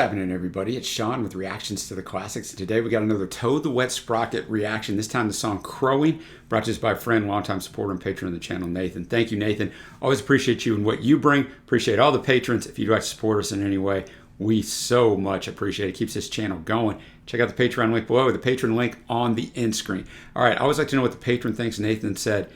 What's happening, everybody? It's Sean with Reactions to the Classics. Today we got another Toad the Wet Sprocket reaction. This time the song Crowing, brought to us by a friend, longtime supporter and patron of the channel, Nathan. Thank you, Nathan. Always appreciate you and what you bring. Appreciate all the patrons. If you'd like to support us in any way, we so much appreciate it. Keeps this channel going. Check out the Patreon link below, or the patron link on the end screen. All right, I always like to know what the patron thinks. Nathan said,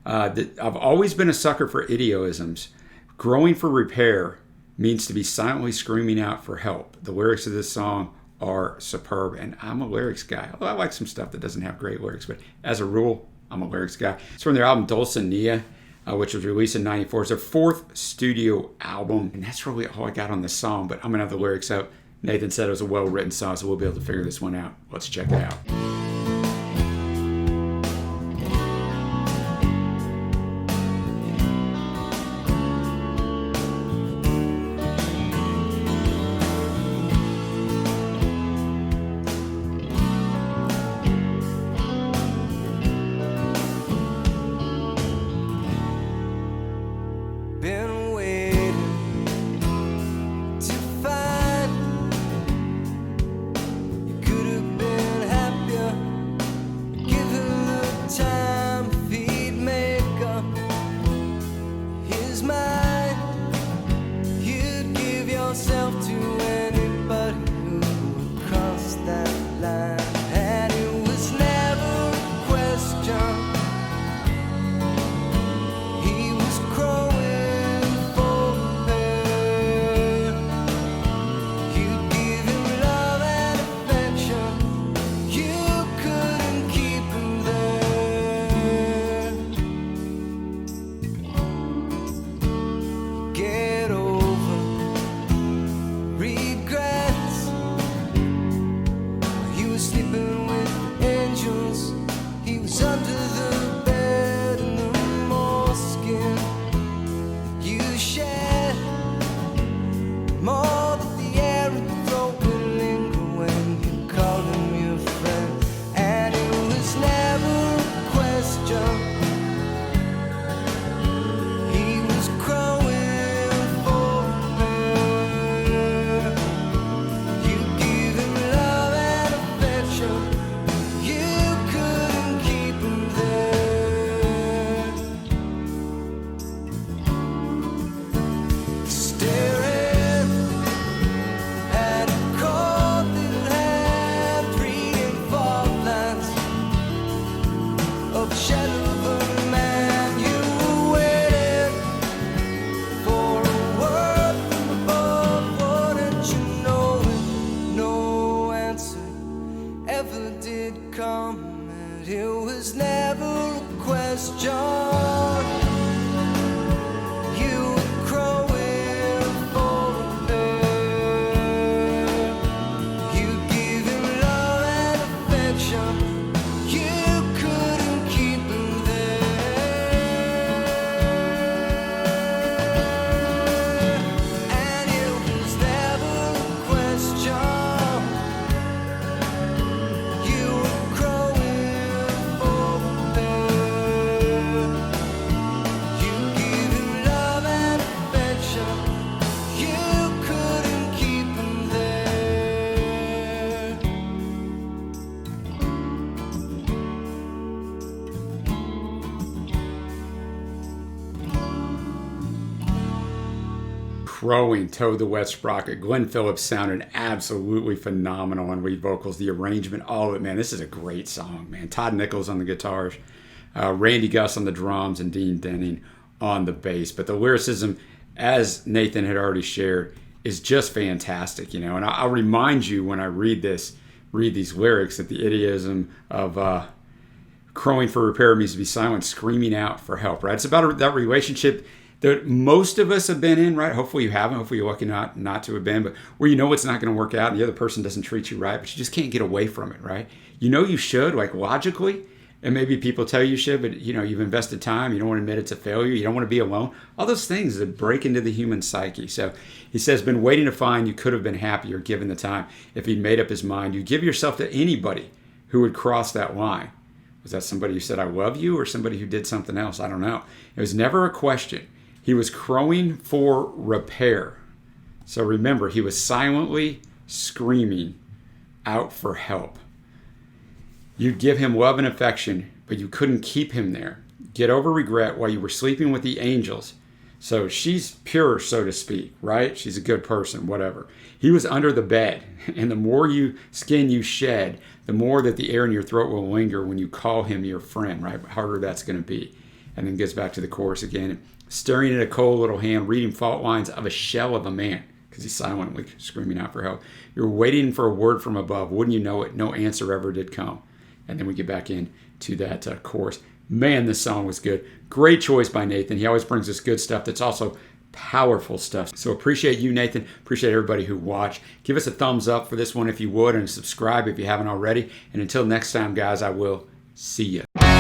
that I've always been a sucker for idioisms. Growing for repair means to be silently screaming out for help. The lyrics of this song are superb, and I'm a lyrics guy. Although I like some stuff that doesn't have great lyrics, but as a rule, I'm a lyrics guy. It's from their album Dulcinea, which was released in '94. It's their fourth studio album, and that's really all I got on this song, but I'm gonna have the lyrics up. Nathan said it was a well-written song, so we'll be able to figure this one out. Let's check it out. Been waiting to find you could have been happier. Give her the time if he'd make up his mind. You'd give yourself to anybody who would cross that line, and it was never a question. He was crowing. Sleeping with angels, he was under the bed in the moleskin you shed. More than the air in your throat will linger when you call him your friend, and it was never a question. He was crowing for her. You give him love and affection. You couldn't keep him there. Staring at a cold little hand, 3 and 4 lines of the shadow of a man. You were waiting for a word from above. Wouldn't you know it? No answer ever did come, and it was never a question. You were crowing for her. You give him love and affection. You couldn't keep him there, and it was never a question. You were crowing for her. You give him love and affection. You couldn't keep him there. Crowing, Toad the Wet Sprocket. Glenn Phillips sounded absolutely phenomenal on lead vocals. The arrangement, all of it, man. This is a great song, man. Todd Nichols on the guitars, Randy Gus on the drums, and Dean Denning on the bass. But the lyricism, as Nathan had already shared, is just fantastic, you know. And I'll remind you when I read these lyrics, that the idioism of crowing for repair means to be silent, screaming out for help, right? It's about that relationship that most of us have been in, right? Hopefully you haven't. Hopefully you're lucky not to have been, but where you know it's not going to work out and the other person doesn't treat you right, but you just can't get away from it, right? You know you should, like logically, and maybe people tell you should, but you know you've invested time. You don't want to admit it's a failure. You don't want to be alone. All those things that break into the human psyche. So he says, been waiting to find you could have been happier given the time. If he'd made up his mind, you give yourself to anybody who would cross that line. Was that somebody who said, I love you, or somebody who did something else? I don't know. It was never a question. He was crowing for repair. So remember, he was silently screaming out for help. You'd give him love and affection, but you couldn't keep him there. Get over regret while you were sleeping with the angels. So she's pure, so to speak, right? She's a good person, whatever. He was under the bed, and the more skin you shed, the more that the air in your throat will linger when you call him your friend, right? Harder that's going to be. And then gets back to the chorus again. Staring at a cold little hand, reading fault lines of a shell of a man, because he's silently screaming out for help. You're waiting for a word from above. Wouldn't you know it? No answer ever did come. And then we get back into that chorus. Man, this song was good. Great choice by Nathan. He always brings us good stuff that's also powerful stuff. So appreciate you, Nathan. Appreciate everybody who watched. Give us a thumbs up for this one if you would, and subscribe if you haven't already. And until next time, guys, I will see you.